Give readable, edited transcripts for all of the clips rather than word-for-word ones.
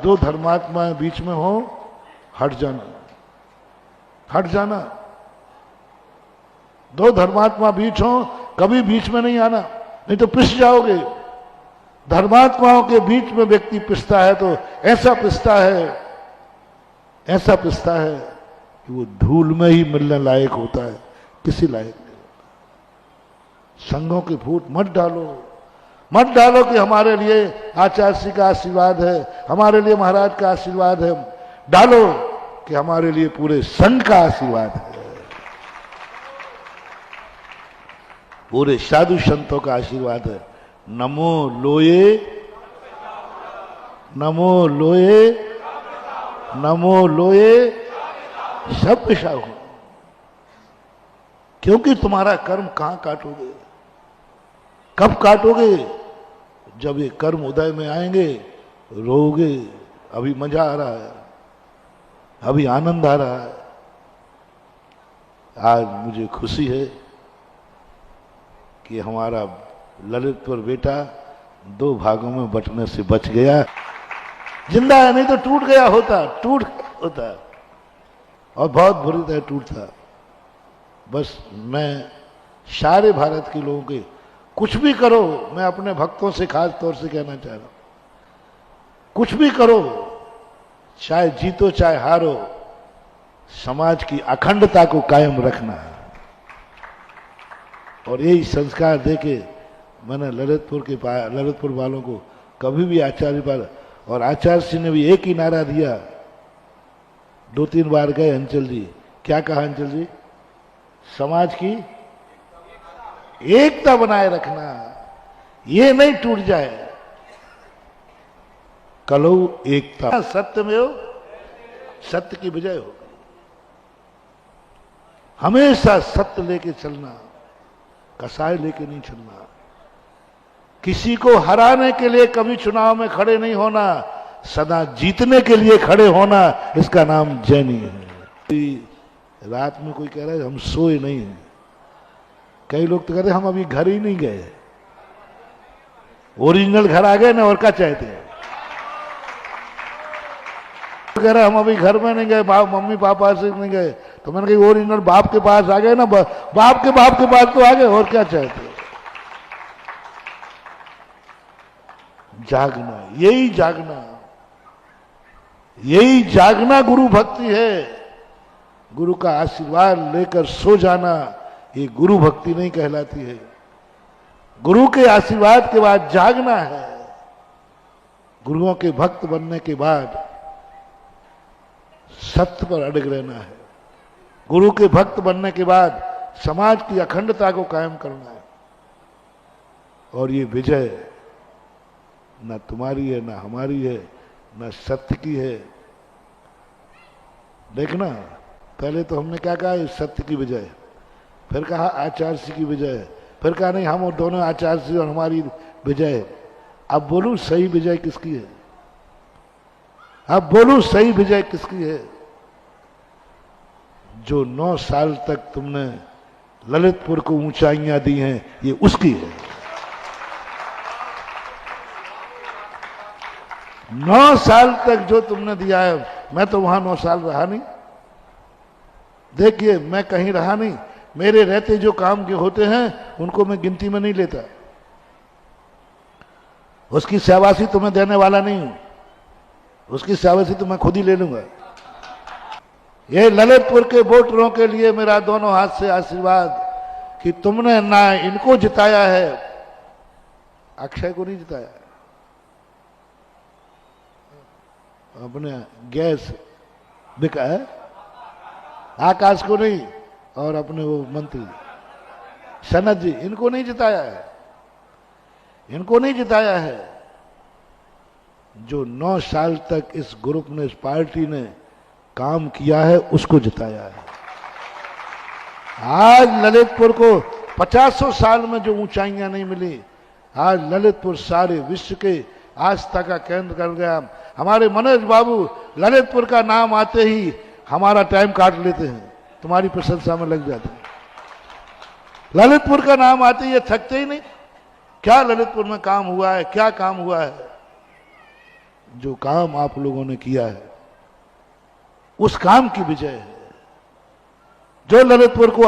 दो धर्मात्मा बीच में हो, हट जाना, हट जाना। दो धर्मात्मा बीच हो, कभी बीच में नहीं आना, नहीं तो पिस जाओगे। धर्मात्माओं के बीच में व्यक्ति पिसता है तो ऐसा पिसता है, ऐसा पिसता है कि वो धूल में ही मिलने लायक होता है, किसी लायक नहीं। संघों के फूट मत डालो, मत डालो कि हमारे लिए आचार्य जी का आशीर्वाद है, हमारे लिए महाराज का आशीर्वाद है। डालो कि हमारे लिए पूरे संघ का आशीर्वाद है, पूरे साधु संतों का आशीर्वाद है। नमो लोये, नमो लोये, नमो लोये सब पेशा हो। क्योंकि तुम्हारा कर्म कहां काटोगे, कब काटोगे? जब ये कर्म उदय में आएंगे, रोओगे। अभी मजा आ रहा है, अभी आनंद आ रहा है। आज मुझे खुशी है कि हमारा ललितपुर बेटा दो भागों में बंटने से बच गया। जिंदा है, नहीं तो टूट गया होता, टूट होता और बहुत बुरी तरह टूटता। बस मैं सारे भारत के लोगों के, कुछ भी करो, मैं अपने भक्तों से खास तौर से कहना चाह रहा हूं, कुछ भी करो, चाहे जीतो चाहे हारो, समाज की अखंडता को कायम रखना है। और यही संस्कार देके मैंने ललितपुर वालों को कभी भी आचार्य पर, और आचार्य जी ने भी एक ही नारा दिया। 2-3 बार गए अंचल जी, क्या कहा अंचल जी? समाज की एकता बनाए रखना, ये नहीं टूट जाए। कलौ एकता, सत्य में हो, सत्य की विजय हो। हमेशा सत्य लेके चलना, कसाय लेके नहीं चलना। किसी को हराने के लिए कभी चुनाव में खड़े नहीं होना, सदा जीतने के लिए खड़े होना, इसका नाम जैनी है। रात में कोई कह रहा है हम सोए नहीं हैं, कई लोग तो कहते हैं हम अभी घर ही नहीं गए। ओरिजिनल घर आ गए ना, और क्या चाहते हैं? तो कह रहे हम अभी घर में नहीं गए, मम्मी पापा से नहीं गए। तो मैंने कहा ओरिजिनल बाप के पास आ गए ना, बाप के पास तो आ गए, और क्या चाहते हैं? जागना, यही जागना, यही जागना गुरु भक्ति है। गुरु का आशीर्वाद लेकर सो जाना, ये गुरु भक्ति नहीं कहलाती है। गुरु के आशीर्वाद के बाद जागना है। गुरुओं के भक्त बनने के बाद सत्य पर अड़ग रहना है। गुरु के भक्त बनने के बाद समाज की अखंडता को कायम करना है। और ये विजय न तुम्हारी है, न हमारी है, न सत्य की है। देखना, पहले तो हमने क्या कहा, सत्य की विजय, फिर कहा आचार्य की विजय, फिर कहा नहीं हम और दोनों आचार्य और हमारी विजय है। अब बोलूं सही विजय किसकी है? अब बोलूं सही विजय किसकी है? जो 9 साल तक तुमने ललितपुर को ऊंचाइयां दी हैं, ये उसकी है। 9 साल तक जो तुमने दिया है, मैं तो वहां 9 साल रहा नहीं। देखिए, मैं कहीं रहा नहीं। मेरे रहते जो काम के होते हैं उनको मैं गिनती में नहीं लेता। उसकी शाबाशी तुम्हें देने वाला नहीं हूं, उसकी शाबाशी तो मैं खुद ही ले लूंगा। ये ललितपुर के वोटरों के लिए मेरा दोनों हाथ से आशीर्वाद कि तुमने ना इनको जिताया है, अक्षय को नहीं जिताया, अपने गैस बिका है, आकाश को नहीं, और अपने वो मंत्री सनत जी, इनको नहीं जिताया है, इनको नहीं जिताया है। जो 9 साल तक इस ग्रुप ने, इस पार्टी ने काम किया है, उसको जिताया है। आज ललितपुर को 50 साल में जो ऊंचाइयां नहीं मिली, आज ललितपुर सारे विश्व के आस्था का केंद्र कर गया। हमारे मनोज बाबू ललितपुर का नाम आते ही हमारा टाइम काट लेते हैं, तुम्हारी प्रशंसा में लग जाते हैं। ललितपुर का नाम आते ही ये थकते ही नहीं। क्या ललितपुर में काम हुआ है, क्या काम हुआ है, जो काम आप लोगों ने किया है उस काम की विजय है। जो ललितपुर को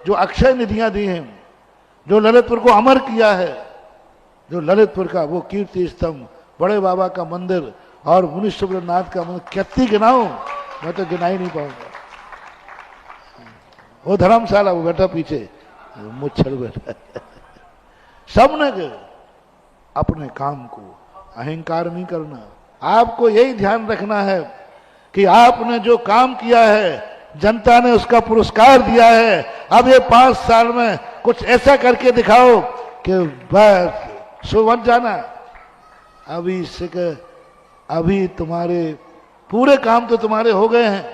जो अक्षय निधियां दी हैं, जो ललितपुर को अमर किया है, जो ललितपुर का वो कीर्ति स्तंभ, बड़े बाबा का मंदिर और मुनि सुब्रनाथ का मंदिर, कितनी गिनाऊं, मैं तो गिना ही नहीं पाऊंगा। वो धर्मशाला, वो बैठा पीछे मुच्छड़ बैठा सबने अपने काम को अहंकार नहीं करना। आपको यही ध्यान रखना है कि आपने जो काम किया है जनता ने उसका पुरस्कार दिया है। अब ये 5 साल में कुछ ऐसा करके दिखाओ कि बस सो मत जाना। अभी तुम्हारे पूरे काम तो तुम्हारे हो गए हैं,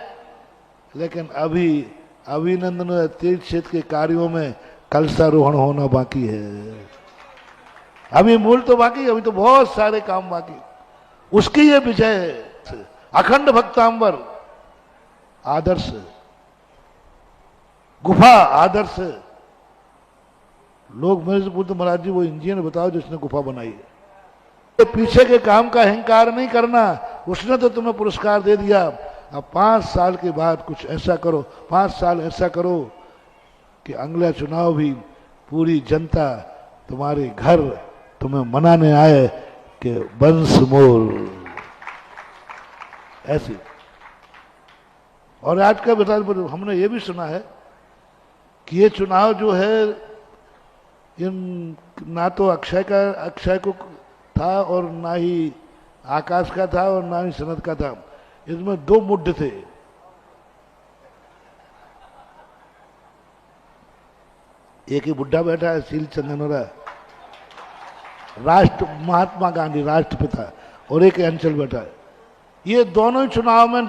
लेकिन अभी अभिनंदन तीर्थ क्षेत्र के कार्यों में कलशारोहण होना बाकी है। अभी मूल तो बाकी, अभी तो बहुत सारे काम बाकी। उसकी ये विजय है। अखंड भक्तांबर आदर्श, गुफा आदर्श। लोग मेरे से पूछते महाराज जी वो इंजीनियर बताओ जिसने गुफा बनाई है। तो पीछे के काम का अहंकार नहीं करना, उसने तो तुम्हें पुरस्कार दे दिया। अब 5 साल के बाद कुछ ऐसा करो, 5 साल ऐसा करो कि अगला चुनाव भी पूरी जनता तुम्हारे घर तुम्हें मनाने आए कि बंस मोर ऐसी। और आज का बता, हमने ये भी सुना है कि ये चुनाव जो है इन ना तो अक्षय को था और ना ही आकाश का था और ना ही सनत का था। इसमें 2 मुद्दे थे। एक ही बुढ़ा बैठा है शील चंदनोरा, महात्मा गांधी राष्ट्रपिता, और एक अंचल बैठा है। ये दोनों ही चुनाव में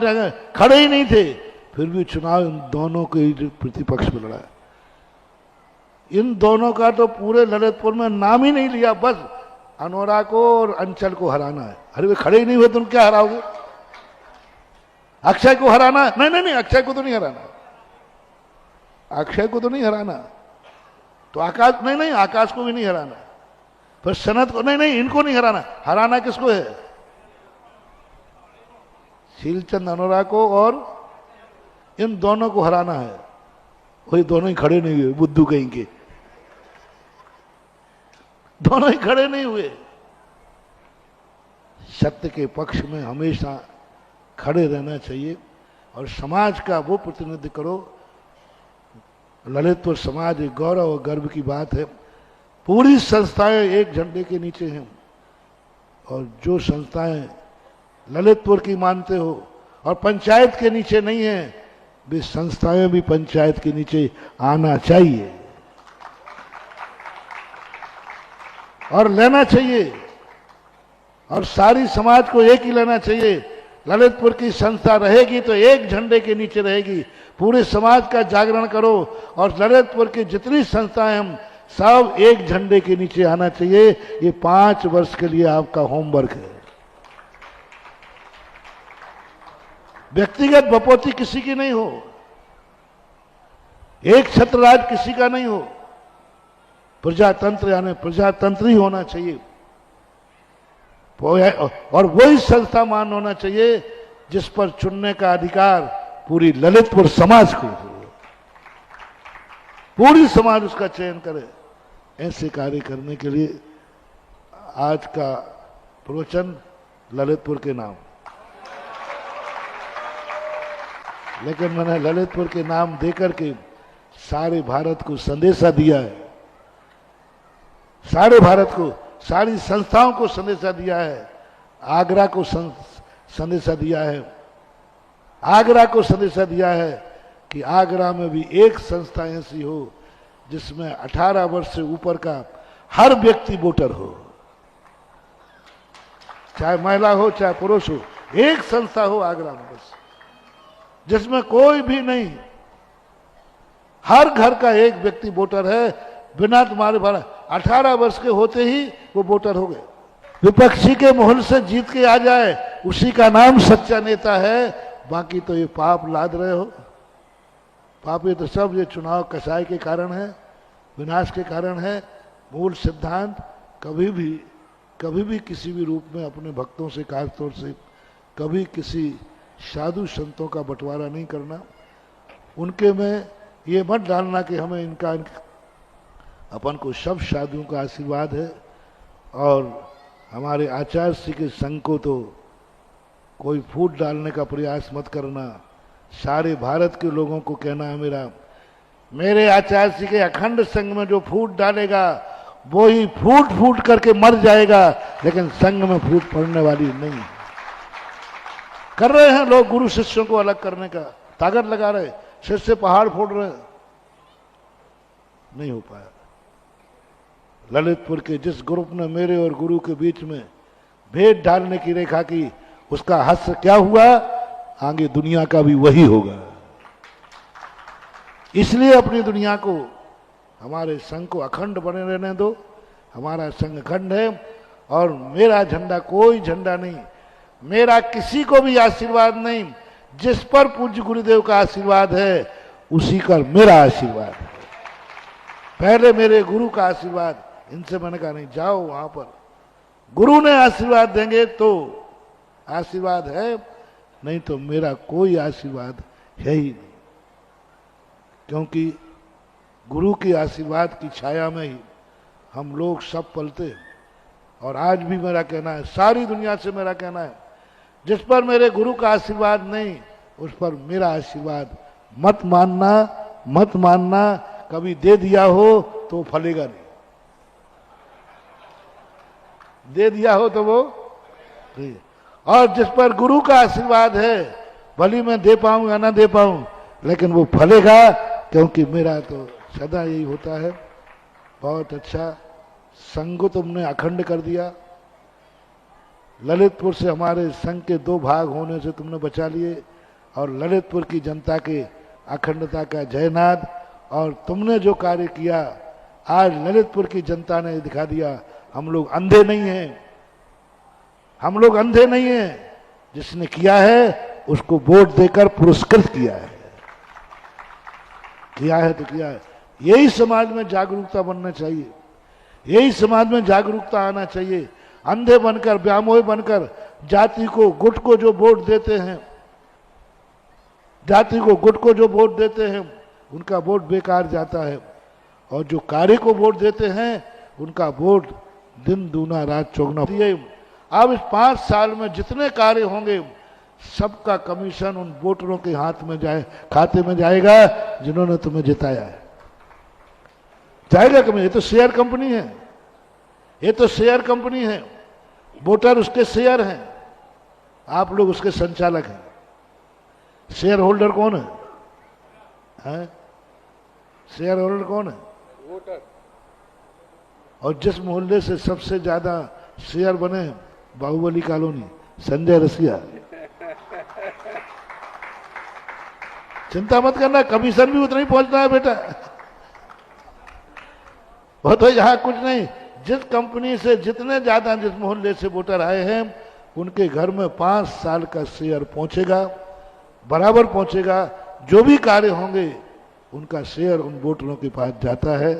खड़े ही नहीं थे, फिर भी चुनाव इन दोनों के प्रतिपक्ष में लड़ा। इन दोनों का तो पूरे ललितपुर में नाम ही नहीं लिया, बस अनोरा को और अंचल को हराना है। अरे वे खड़े ही नहीं हुए, तुम क्या हराओगे? अक्षय को हराना? नहीं, अक्षय को तो नहीं हराना, अक्षय को तो नहीं हराना। तो आकाश? नहीं, आकाश को भी नहीं हराना। फिर सनत को? नहीं, इनको नहीं हराना। हराना किसको है? शीलचंद अनोरा को और इन दोनों को हराना है। वही दोनों ही खड़े नहीं हुए, बुद्धू कहीं के, दोनों ही खड़े नहीं हुए। सत्य के पक्ष में हमेशा खड़े रहना चाहिए और समाज का वो प्रतिनिधित्व करो। ललितपुर समाज एक गौरव और गर्व की बात है। पूरी संस्थाएं एक झंडे के नीचे हैं, और जो संस्थाएं ललितपुर की मानते हो और पंचायत के नीचे नहीं है, वे संस्थाएं भी पंचायत के नीचे आना चाहिए और लेना चाहिए, और सारी समाज को एक ही लेना चाहिए। ललितपुर की संस्था रहेगी तो एक झंडे के नीचे रहेगी। पूरे समाज का जागरण करो और ललितपुर की जितनी संस्थाएं हम सब एक झंडे के नीचे आना चाहिए। ये 5 वर्ष के लिए आपका होमवर्क है। व्यक्तिगत बपोती किसी की नहीं हो, एक छत्रराज किसी का नहीं हो। प्रजातंत्र यानी प्रजातंत्र ही होना चाहिए, और वही संस्था मान होना चाहिए जिस पर चुनने का अधिकार पूरी ललितपुर समाज को हो। पूरी समाज उसका चयन करे। ऐसे कार्य करने के लिए आज का प्रवचन ललितपुर के नाम, लेकिन मैंने ललितपुर के नाम देकर के सारे भारत को संदेशा दिया है, सारे भारत को, सारी संस्थाओं को संदेशा दिया है। आगरा को संदेशा दिया है, आगरा को संदेशा दिया है कि आगरा में भी एक संस्था ऐसी हो जिसमें 18 वर्ष से ऊपर का हर व्यक्ति वोटर हो, चाहे महिला हो चाहे पुरुष हो। एक संस्था हो आगरा में बस, जिसमें कोई भी नहीं, हर घर का एक व्यक्ति वोटर है, बिना तुम्हारे 18 वर्ष के होते ही वो वोटर हो गए। विपक्षी के मोहन से जीत के आ जाए, उसी का नाम सच्चा नेता है। बाकी तो ये पाप लाद रहे हो। पाप ये तो सब ये चुनाव कसाई के कारण है, विनाश के कारण है। मूल सिद्धांत कभी भी किसी भी रूप में अपने भक्तों से, खास तौर से कभी किसी साधु संतों का बंटवारा नहीं करना। उनके में ये मत डालना कि हमें इनका अपन को सब साधुओं का आशीर्वाद है। और हमारे आचार्य श्री के संघ को तो कोई फूट डालने का प्रयास मत करना। सारे भारत के लोगों को कहना है मेरे आचार्य श्री के अखंड संघ में जो फूट डालेगा वो ही फूट फूट करके मर जाएगा, लेकिन संघ में फूट पड़ने वाली नहीं। कर रहे हैं लोग गुरु शिष्यों को अलग करने का, ताकत लगा रहे, शिष्य पहाड़ फोड़ रहे, नहीं हो पाया। ललितपुर के जिस ग्रुप ने मेरे और गुरु के बीच में भेद डालने की रेखा की, उसका हश्र क्या हुआ, आगे दुनिया का भी वही होगा। इसलिए अपनी दुनिया को, हमारे संघ को अखंड बने रहने दो। हमारा संघ अखंड है और मेरा झंडा कोई झंडा नहीं, मेरा किसी को भी आशीर्वाद नहीं। जिस पर पूज्य गुरुदेव का आशीर्वाद है उसी का मेरा आशीर्वाद है। पहले मेरे गुरु का आशीर्वाद, इनसे मैंने कहा नहीं जाओ वहां पर, गुरु ने आशीर्वाद देंगे तो आशीर्वाद है, नहीं तो मेरा कोई आशीर्वाद है ही नहीं। क्योंकि गुरु के आशीर्वाद की छाया में ही हम लोग सब पलते हैं। और आज भी मेरा कहना है, सारी दुनिया से मेरा कहना है, जिस पर मेरे गुरु का आशीर्वाद नहीं उस पर मेरा आशीर्वाद मत मानना, मत मानना। कभी दे दिया हो तो फलेगा नहीं, दे दिया हो तो वो नहीं। और जिस पर गुरु का आशीर्वाद है, भली मैं दे पाऊं या ना दे पाऊं, लेकिन वो फलेगा, क्योंकि मेरा तो सदा यही होता है। बहुत अच्छा संघ तुमने अखंड कर दिया। ललितपुर से हमारे संघ के 2 भाग होने से तुमने बचा लिए, और ललितपुर की जनता के अखंडता का जयनाद। और तुमने जो कार्य किया, आज ललितपुर की जनता ने दिखा दिया, हम लोग अंधे नहीं हैं, हम लोग अंधे नहीं हैं। जिसने किया है उसको वोट देकर पुरस्कृत किया है, किया है तो किया है। यही समाज में जागरूकता बनना चाहिए, यही समाज में जागरूकता आना चाहिए। अंधे बनकर, व्यामोही बनकर जाति को, गुट को जो वोट देते हैं, जाति को, गुट को जो वोट देते हैं, उनका वोट बेकार जाता है। और जो कार्य को वोट देते हैं उनका वोट दिन दूना रात चौगुना। अब इस 5 साल में जितने कार्य होंगे सबका कमीशन उन वोटरों के हाथ में जाए, खाते में जाएगा जिन्होंने तुम्हें जिताया है, जाएगा कमीशन। ये तो शेयर कंपनी है, ये तो शेयर कंपनी है, वोटर उसके शेयर हैं, आप लोग उसके संचालक हैं। शेयर होल्डर कौन है? शेयर होल्डर कौन है? वोटर। और जिस मोहल्ले से सबसे ज्यादा शेयर बने, बाहुबली कॉलोनी, संजय रसिया। चिंता मत करना, कमीशन भी उतना ही पहुंचना है बेटा, वो तो यहाँ कुछ नहीं। जिस कंपनी से जितने ज्यादा, जिस मोहल्ले से वोटर आए हैं, उनके घर में 5 साल का शेयर पहुंचेगा, बराबर पहुंचेगा। जो भी कार्य होंगे उनका शेयर उन वोटरों के पास जाता है।